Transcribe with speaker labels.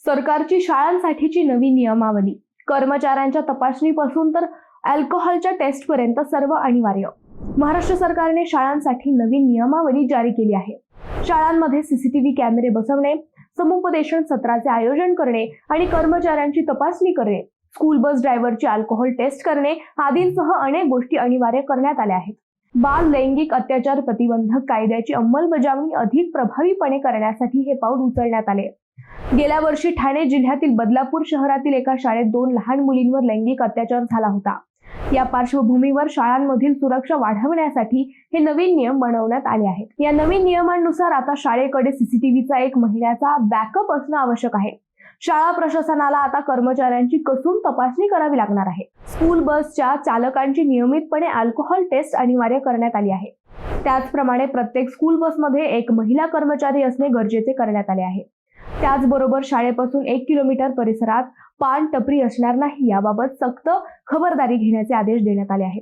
Speaker 1: सरकारची शाळांसाठीची नवी नियमावली, कर्मचाऱ्यांच्या तपासणीपासून तर अल्कोहोलच्या टेस्टपर्यंत सर्व अनिवार्य। महाराष्ट्र सरकारने शाळांसाठी नवीन नियमावली जारी केली आहे। शाळांमध्ये सीसीटीव्ही कॅमेरे बसवणे, समुपदेशन सत्राचे आयोजन करणे आणि कर्मचाऱ्यांची तपासणी करणे, स्कूल बस ड्रायव्हरची अल्कोहोल टेस्ट करणे आदींसह अनेक गोष्टी अनिवार्य करण्यात आल्या आहेत। बाल लैंगिक अत्याचार प्रतिबंधक कायद्याची अंमलबजावणी अधिक प्रभावीपणे करण्यासाठी हे पाऊल उचलण्यात आले। गेल्या वर्षी ठाणे जिल्ह्यातील बदलापूर शहरातील एका शाळेत 2 लहान मुलींवर लैंगिक अत्याचार झाला होता। या पार्श्वभूमीवर शाळांमधील सुरक्षा वाढवण्यासाठी हे नवीन नियम बनवण्यात आले आहेत। या नवीन नियमांनुसार आता शाळेकडे सीसीटीव्हीचा 1 महिन्याचा बॅकअप असणं आवश्यक आहे। शाळा प्रशासनाला आता कर्मचाऱ्यांची कसून तपासणी करावी लागणार आहे। स्कूल बसच्या चालकांची नियमितपणे अल्कोहोल टेस्ट अनिवार्य करण्यात आली आहे। त्याचप्रमाणे प्रत्येक स्कूल बसमध्ये 1 महिला कर्मचारी असणे गरजेचे करण्यात आले आहे। त्याचबरोबर शाळेपासून 1 किलोमीटर परिसरात पान टपरी असणार नाही याबाबत सक्त खबरदारी घेण्याचे आदेश देण्यात आले आहेत।